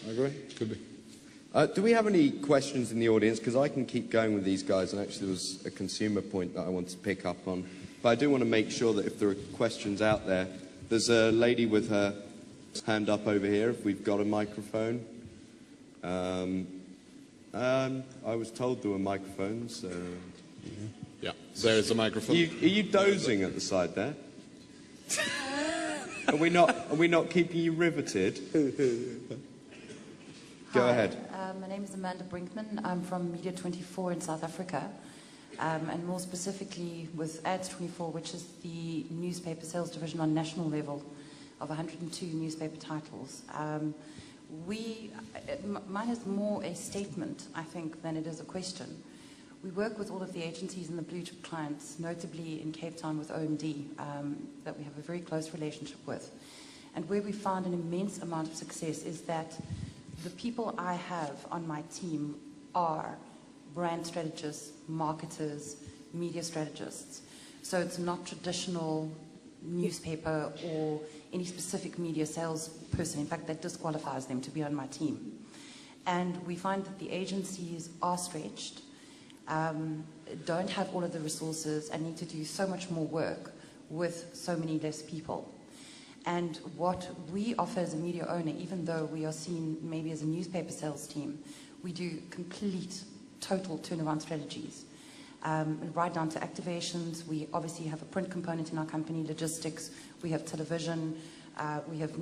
I agree. Could be. Do we have any questions in the audience? Because I can keep going with these guys, and actually there was a consumer point that I want to pick up on. But I do want to make sure that if there are questions out there, there's a lady with her hand up over here, if we've got a microphone. I was told there were microphones. Yeah, there's a microphone. Are you dozing at the side there? Are we not keeping you riveted? Go ahead. My name is Amanda Brinkman. I'm from Media 24 in South Africa, and more specifically with Ads 24, which is the newspaper sales division on national level of 102 newspaper titles. Mine is more a statement, I think, than it is a question. We work with all of the agencies and the blue chip clients, notably in Cape Town with OMD, that we have a very close relationship with. And where we found an immense amount of success is that the people I have on my team are brand strategists, marketers, media strategists. So it's not traditional newspaper or any specific media salesperson. In fact, that disqualifies them to be on my team. And we find that the agencies are stretched, don't have all of the resources, and need to do so much more work with so many less people. And what we offer as a media owner, even though we are seen maybe as a newspaper sales team, we do complete, total turnaround strategies. Right down to activations. We obviously have a print component in our company, logistics, we have television, we have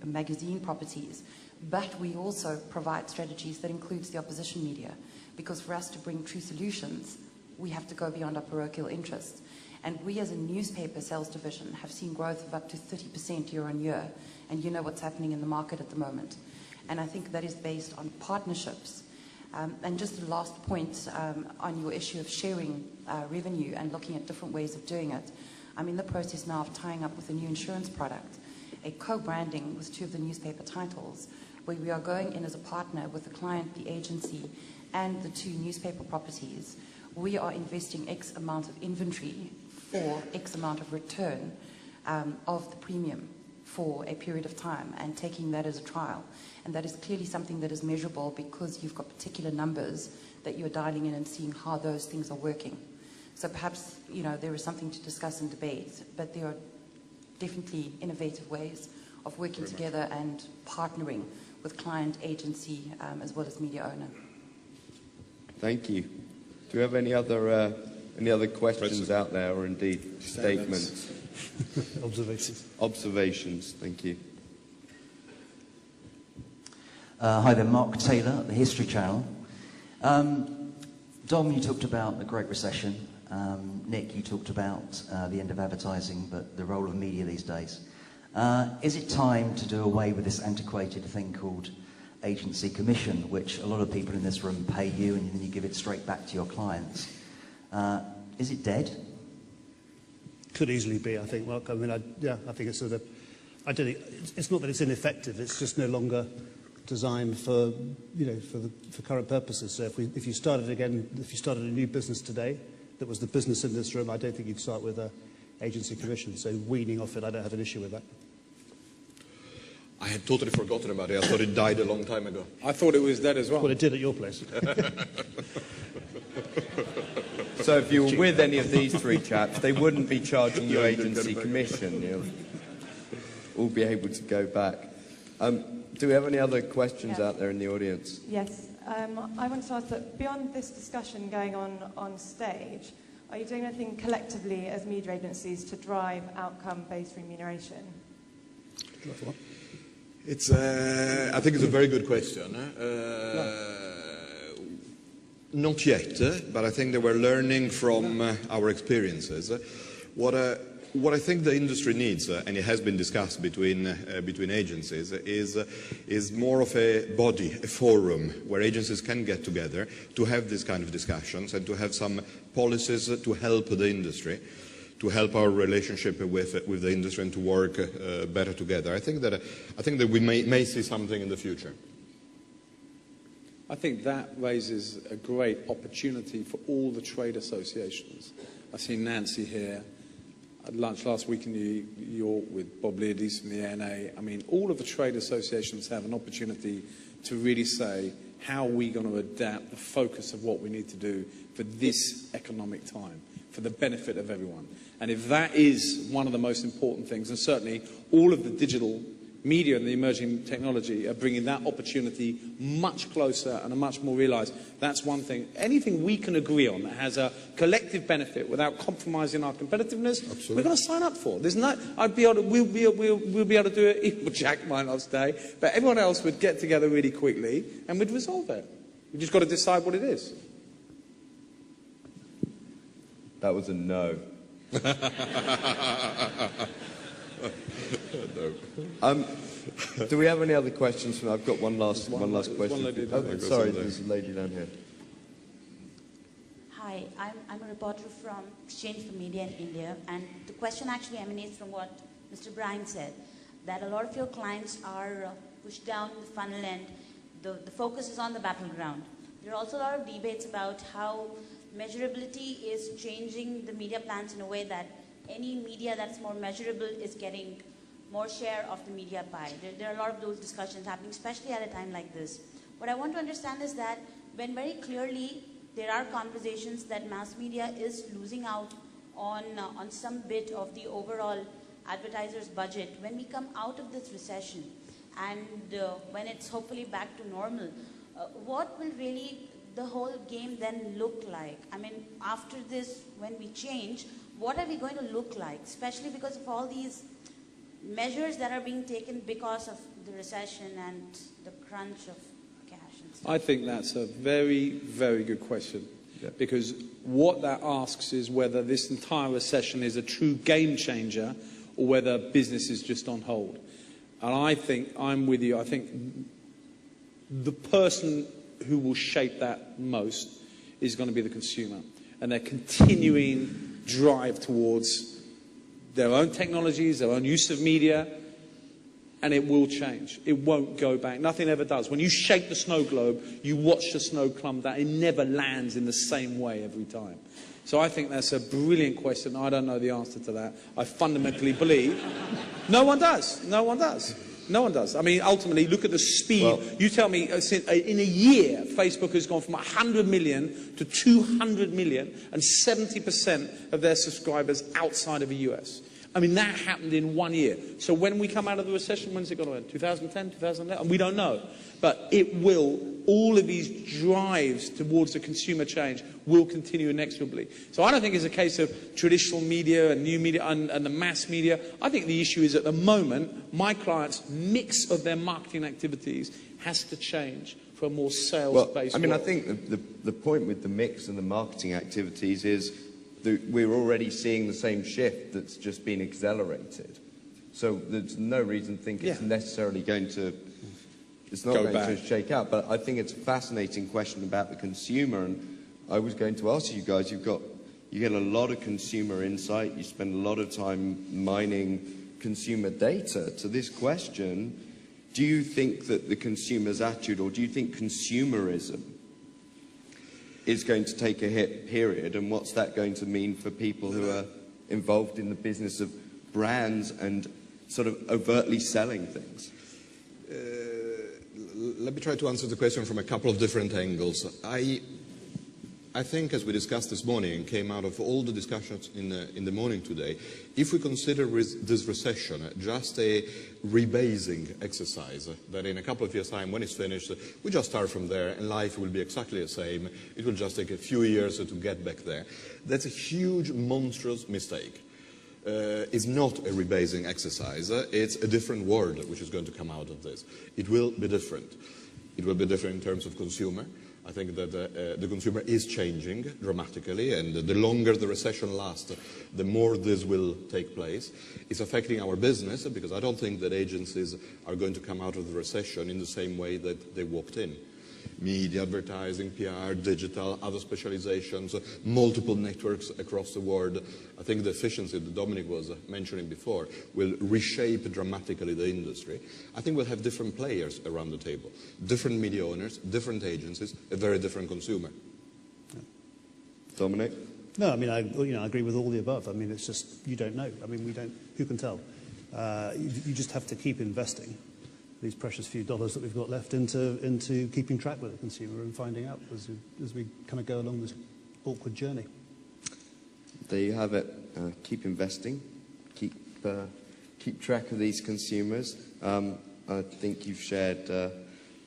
magazine properties, but we also provide strategies that includes the opposition media, because for us to bring true solutions, we have to go beyond our parochial interests. And we as a newspaper sales division have seen growth of up to 30% year on year, and you know what's happening in the market at the moment. And I think that is based on partnerships. And just the last point on your issue of sharing revenue and looking at different ways of doing it. I'm in the process now of tying up with a new insurance product, a co-branding with 2 of the newspaper titles, where we are going in as a partner with the client, the agency, and the 2 newspaper properties. We are investing X amount of inventory for X amount of return of the premium for a period of time, and taking that as a trial. And that is clearly something that is measurable, because you've got particular numbers that you're dialing in and seeing how those things are working. So perhaps, you know, there is something to discuss and debate, but there are definitely innovative ways of working together and partnering with client, agency, as well as media owner. Thank you. Do we have any other questions out there, or indeed statements? Observations. Observations. Thank you. Hi there, Mark Taylor at the History Channel. Dom, you talked about the Great Recession. Nick, you talked about the end of advertising, but the role of media these days. Is it time to do away with this antiquated thing called agency commission, which a lot of people in this room pay you and then you give it straight back to your clients? Is it dead? Could easily be, I think. Well, I mean, I think it's sort of, I don't think, it's not that it's ineffective, it's just no longer designed for, you know, for current purposes. So if you started a new business today that was the business in this room, I don't think you'd start with an agency commission. So weaning off it, I don't have an issue with that. I had totally forgotten about it. I thought it died a long time ago. I thought it was dead as well. Well, it did at your place. So if you were with any of these 3 chaps, they wouldn't be charging you agency commission. You'll all be able to go back. Do we have any other questions out there in the audience? Yes. I want to ask that beyond this discussion going on stage, are you doing anything collectively as media agencies to drive outcome-based remuneration? I think it's a very good question. Not yet, but I think that we're learning from our experiences. What I think the industry needs, and it has been discussed between agencies, is more of a body, a forum, where agencies can get together to have these kind of discussions and to have some policies to help the industry, to help our relationship with the industry and to work better together. I think that we may see something in the future. I think that raises a great opportunity for all the trade associations. I see Nancy here. had lunch last week in New York with Bob Leardy's from the ANA. I mean, all of the trade associations have an opportunity to really say, how are we going to adapt the focus of what we need to do for this economic time, for the benefit of everyone? And if that is one of the most important things, and certainly all of the digital media and the emerging technology are bringing that opportunity much closer and a much more realised. That's one thing. Anything we can agree on that has a collective benefit without compromising our competitiveness, Absolutely. we're going to sign up for. There's no, we'll be able to do it. Well, Jack might not stay, but everyone else would get together really quickly and we'd resolve it. We just got to decide what it is. That was a no. No. Do we have any other questions? I've got one last question. one lady down there. Sorry, there's a lady down here. Hi, I'm a reporter from Exchange for Media in India, and the question actually emanates from what Mr. Bryan said, that a lot of your clients are pushed down the funnel and the focus is on the battleground. There are also a lot of debates about how measurability is changing the media plans in a way that any media that's more measurable is getting more share of the media pie. There are a lot of those discussions happening, especially at a time like this. What I want to understand is that when very clearly there are conversations that mass media is losing out on some bit of the overall advertisers' budget, when we come out of this recession and when it's hopefully back to normal, what will really the whole game then look like? I mean, after this, when we change, what are we going to look like, especially because of all these measures that are being taken because of the recession and the crunch of cash and stuff? I think that's a very, very good question. Yeah. Because what that asks is whether this entire recession is a true game changer or whether business is just on hold. And I think, I'm with you, I think the person who will shape that most is going to be the consumer. And their continuing drive towards their own technologies, their own use of media, and it will change. It won't go back. Nothing ever does. When you shake the snow globe, you watch the snow come down. It never lands in the same way every time. So I think that's a brilliant question. I don't know the answer to that. I fundamentally believe no one does. No one does. No one does. I mean, ultimately, look at the speed. Well, you tell me, in a year, Facebook has gone from 100 million to 200 million and 70% of their subscribers outside of the US. I mean, that happened in 1 year. So when we come out of the recession, when's it going to end? 2010, 2011? We don't know. But it will, all of these drives towards the consumer change will continue inexorably. So I don't think it's a case of traditional media and new media and the mass media. I think the issue is at the moment, my clients' mix of their marketing activities has to change for a more sales-based world. I world. think the point with the mix and the marketing activities is that we're already seeing the same shift that's just been accelerated. So there's no reason to think it's necessarily going to... It's not going to shake out, but I think it's a fascinating question about the consumer, and I was going to ask you guys, you get a lot of consumer insight, you spend a lot of time mining consumer data. To this question, do you think that the consumer's attitude, or do you think consumerism is going to take a hit, period, and what's that going to mean for people who are involved in the business of brands and sort of overtly selling things? Let me try to answer the question from a couple of different angles. I think, as we discussed this morning and came out of all the discussions in the morning today, if we consider this recession just a rebasing exercise, that in a couple of years' time, when it's finished, we just start from there and life will be exactly the same. It will just take a few years to get back there. That's a huge, monstrous mistake. It's not a rebasing exercise. It's a different world which is going to come out of this. It will be different. It will be different in terms of consumer. I think that the consumer is changing dramatically, and the longer the recession lasts, the more this will take place. It's affecting our business, because I don't think that agencies are going to come out of the recession in the same way that they walked in. Media, advertising, PR, digital, other specializations, multiple networks across the world. I think the efficiency that Dominic was mentioning before will reshape dramatically the industry. I think we'll have different players around the table, different media owners, different agencies, a very different consumer. Dominic? No, I mean, I agree with all the above. I mean, it's just, you don't know. I mean, who can tell? You just have to keep investing these precious few dollars that we've got left into keeping track with the consumer and finding out as we kind of go along this awkward journey. There you have it. Keep investing. Keep track of these consumers. I think you've shared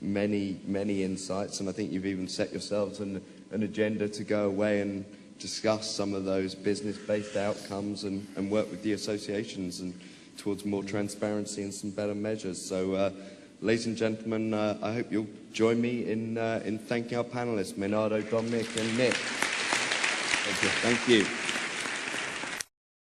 many insights, and I think you've even set yourselves an agenda to go away and discuss some of those business-based outcomes and work with the associations and towards more transparency and some better measures. So, ladies and gentlemen, I hope you'll join me in thanking our panelists, Menardo, Dominic and Nick. Thank you.